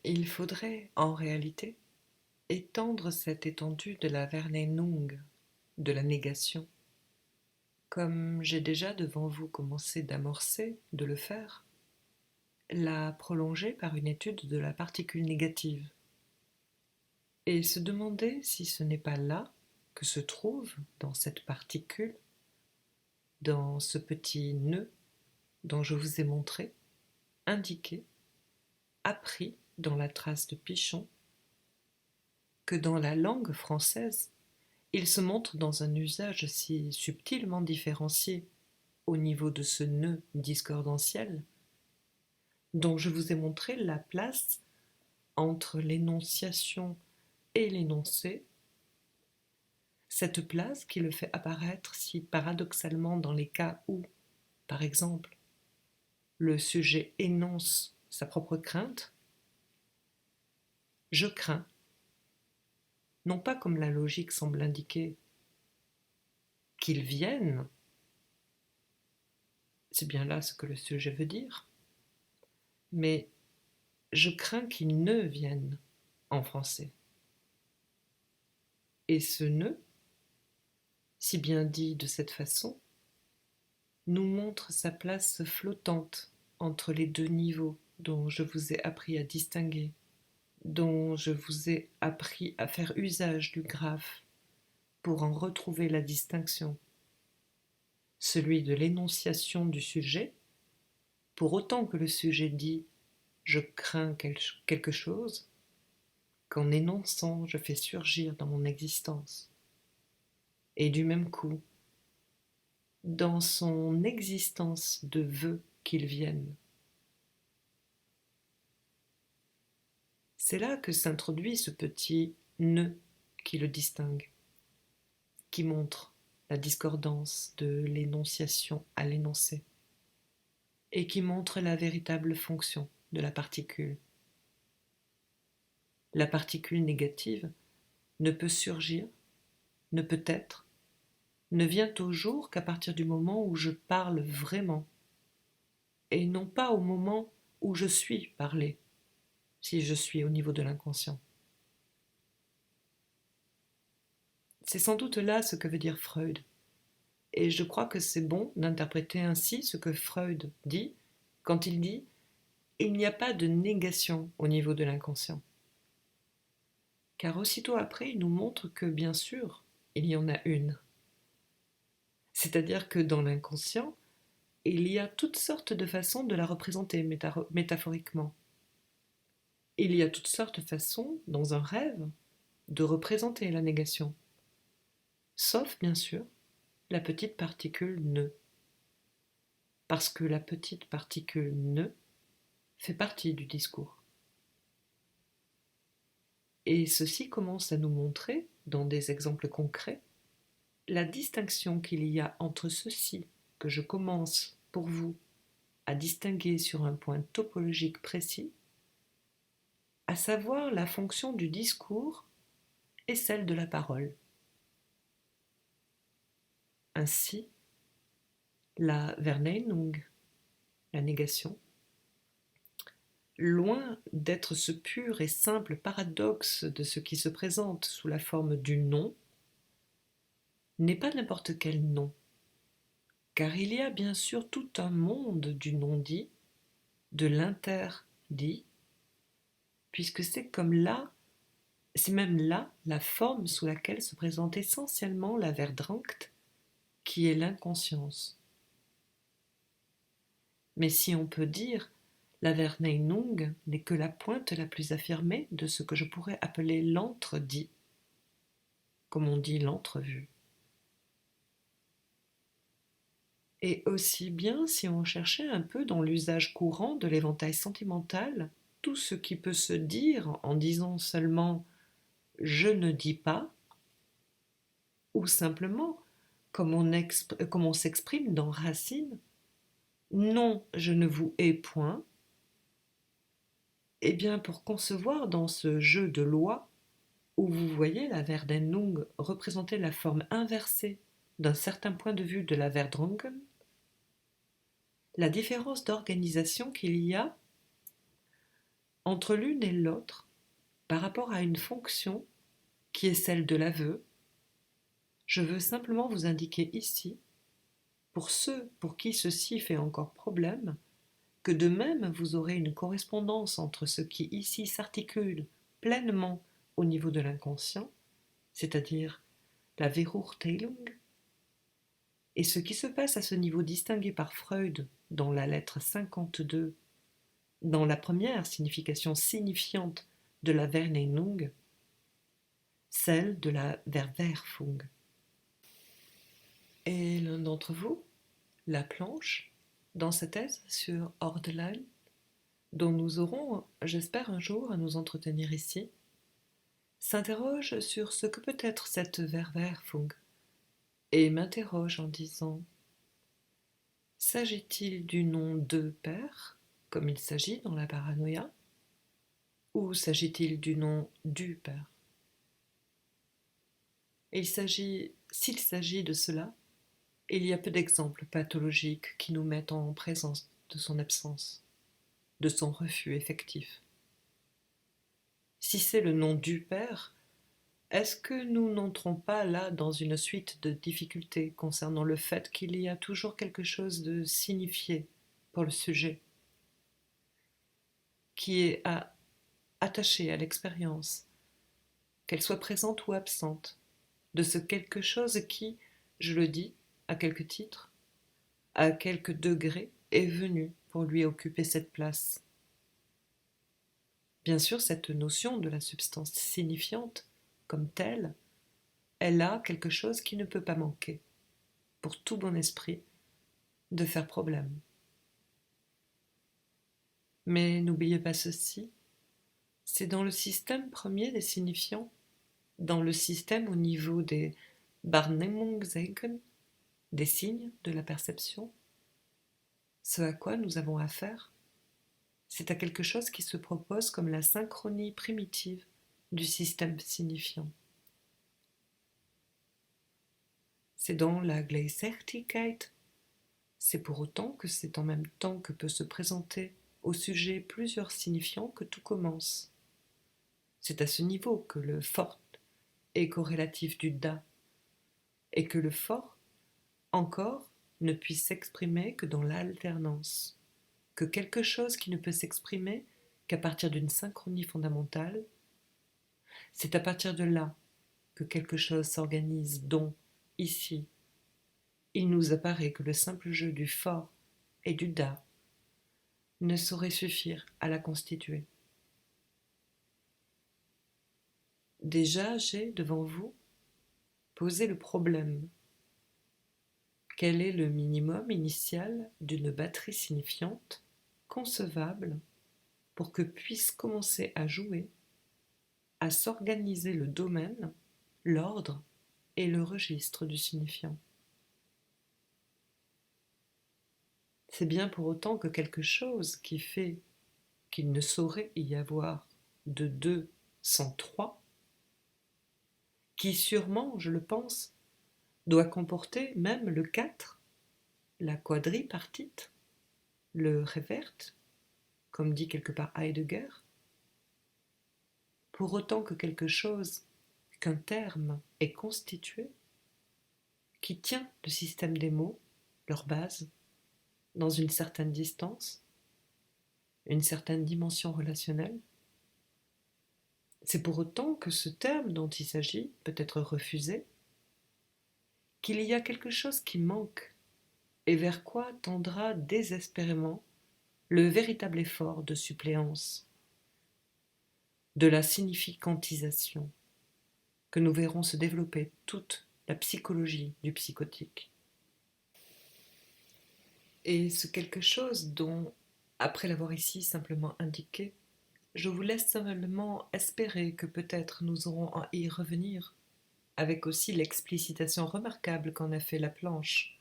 Il faudrait, en réalité, étendre cette étendue de la Verneinung, de la négation, comme j'ai déjà devant vous commencé d'amorcer, de le faire, la prolonger par une étude de la particule négative, et se demander si ce n'est pas là que se trouve, dans cette particule, dans ce petit nœud dont je vous ai montré, indiqué, appris dans la trace de Pichon, que dans la langue française, il se montre dans un usage si subtilement différencié au niveau de ce nœud discordantiel, dont je vous ai montré la place entre l'énonciation et l'énoncé, cette place qui le fait apparaître si paradoxalement dans les cas où, par exemple, le sujet énonce sa propre crainte, je crains, non pas comme la logique semble indiquer, qu'il vienne, c'est bien là ce que le sujet veut dire, mais je crains qu'il ne vienne en français. Et ce ne, si bien dit de cette façon, nous montre sa place flottante entre les deux niveaux dont je vous ai appris à distinguer, dont je vous ai appris à faire usage du graphe pour en retrouver la distinction, celui de l'énonciation du sujet, pour autant que le sujet dit « je crains quelque chose », qu'en énonçant je fais surgir dans mon existence. Et du même coup, dans son existence de vœu qu'il vienne. C'est là que s'introduit ce petit nœud qui le distingue, qui montre la discordance de l'énonciation à l'énoncé, et qui montre la véritable fonction de la particule. La particule négative ne peut surgir, ne peut être, ne vient au jour qu'à partir du moment où je parle vraiment, et non pas au moment où je suis parlé, si je suis au niveau de l'inconscient. C'est sans doute là ce que veut dire Freud, et je crois que c'est bon d'interpréter ainsi ce que Freud dit quand il dit « il n'y a pas de négation au niveau de l'inconscient ». Car aussitôt après, il nous montre que, bien sûr, il y en a une. C'est-à-dire que dans l'inconscient, il y a toutes sortes de façons de la représenter métaphoriquement. Il y a toutes sortes de façons, dans un rêve, de représenter la négation. Sauf, bien sûr, la petite particule ne. Parce que la petite particule ne fait partie du discours. Et ceci commence à nous montrer, dans des exemples concrets, la distinction qu'il y a entre ceci que je commence, pour vous, à distinguer sur un point topologique précis, à savoir la fonction du discours et celle de la parole. Ainsi, la Verneinung, la négation, loin d'être ce pur et simple paradoxe de ce qui se présente sous la forme du non, n'est pas n'importe quel non, car il y a bien sûr tout un monde du non-dit, de l'interdit, puisque c'est même là la forme sous laquelle se présente essentiellement la Verdrangt, qui est l'inconscience. Mais si on peut dire, la Verneinung n'est que la pointe la plus affirmée de ce que je pourrais appeler l'entre-dit, comme on dit l'entrevue. Et aussi bien si on cherchait un peu dans l'usage courant de l'éventail sentimental tout ce qui peut se dire en disant seulement « je ne dis pas » ou simplement, comme on s'exprime dans Racine, « non, je ne vous hais point », eh bien pour concevoir dans ce jeu de loi, où vous voyez la Verdennung représenter la forme inversée d'un certain point de vue de la Verdrungen, la différence d'organisation qu'il y a entre l'une et l'autre par rapport à une fonction qui est celle de l'aveu. Je veux simplement vous indiquer ici, pour ceux pour qui ceci fait encore problème, que de même vous aurez une correspondance entre ce qui ici s'articule pleinement au niveau de l'inconscient, c'est-à-dire la Verurteilung, et ce qui se passe à ce niveau distingué par Freud dans la lettre 52, dans la première signification signifiante de la Verneinung, celle de la Verwerfung. Et l'un d'entre vous, la planche, dans sa thèse sur Ordeline, dont nous aurons, j'espère, un jour à nous entretenir ici, s'interroge sur ce que peut être cette Verwerfung et m'interroge en disant: s'agit-il du nom de père, comme il s'agit dans la paranoïa, ou s'agit-il du nom du père? Et s'il s'agit de cela, il y a peu d'exemples pathologiques qui nous mettent en présence de son absence, de son refus effectif. Si c'est le nom du père, est-ce que nous n'entrons pas là dans une suite de difficultés concernant le fait qu'il y a toujours quelque chose de signifié pour le sujet, qui est attaché à l'expérience, qu'elle soit présente ou absente, de ce quelque chose qui, je le dis, à quelque titre, à quelque degré, est venu pour lui occuper cette place. Bien sûr, cette notion de la substance signifiante, comme telle, elle a quelque chose qui ne peut pas manquer, pour tout bon esprit, de faire problème. Mais n'oubliez pas ceci, c'est dans le système premier des signifiants, dans le système au niveau des Wahrnehmungszeichen, des signes de la perception, ce à quoi nous avons affaire, c'est à quelque chose qui se propose comme la synchronie primitive du système signifiant. C'est dans la Gleichzeitigkeit, c'est pour autant que c'est en même temps que peut se présenter au sujet plusieurs signifiants que tout commence. C'est à ce niveau que le fort est corrélatif du da, et que le fort, encore, ne puisse s'exprimer que dans l'alternance, que quelque chose qui ne peut s'exprimer qu'à partir d'une synchronie fondamentale, c'est à partir de là que quelque chose s'organise dont, ici, il nous apparaît que le simple jeu du fort et du da ne saurait suffire à la constituer. Déjà, j'ai, devant vous, posé le problème. Quel est le minimum initial d'une batterie signifiante, concevable, pour que puisse commencer à jouer, à s'organiser le domaine, l'ordre et le registre du signifiant? C'est bien pour autant que quelque chose qui fait qu'il ne saurait y avoir de 2 sans 3, qui sûrement, je le pense, doit comporter même le 4, la quadripartite, le revers, comme dit quelque part Heidegger, pour autant que quelque chose, qu'un terme est constitué, qui tient le système des mots, leur base, dans une certaine distance, une certaine dimension relationnelle, c'est pour autant que ce terme dont il s'agit peut être refusé, qu'il y a quelque chose qui manque et vers quoi tendra désespérément le véritable effort de suppléance, de la significantisation, que nous verrons se développer toute la psychologie du psychotique. Et ce quelque chose dont, après l'avoir ici simplement indiqué, je vous laisse simplement espérer que peut-être nous aurons à y revenir, avec aussi l'explicitation remarquable qu'en a fait la planche,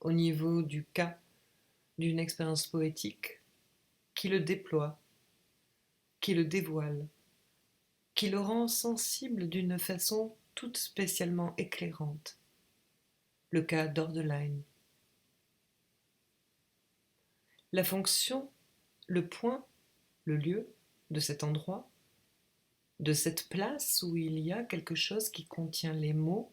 au niveau du cas d'une expérience poétique, qui le déploie, qui le dévoile, qui le rend sensible d'une façon toute spécialement éclairante. Le cas d'Ordeline. La fonction, le point, le lieu, de cet endroit, de cette place où il y a quelque chose qui contient les mots,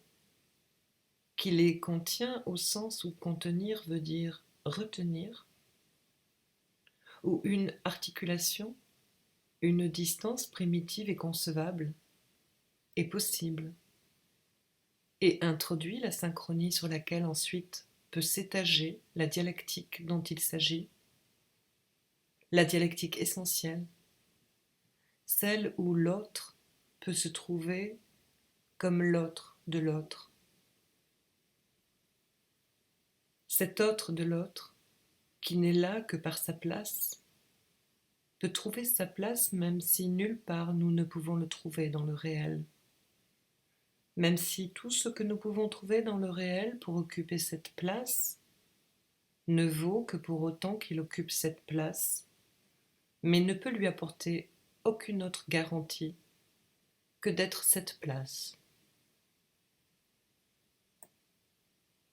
qui les contient au sens où contenir veut dire retenir, où une articulation, une distance primitive et concevable est possible, et introduit la synchronie sur laquelle ensuite peut s'étager la dialectique dont il s'agit, la dialectique essentielle, celle où l'autre peut se trouver comme l'autre de l'autre. Cet autre de l'autre, qui n'est là que par sa place, peut trouver sa place même si nulle part nous ne pouvons le trouver dans le réel. Même si tout ce que nous pouvons trouver dans le réel pour occuper cette place ne vaut que pour autant qu'il occupe cette place, mais ne peut lui apporter aucune autre garantie que d'être cette place.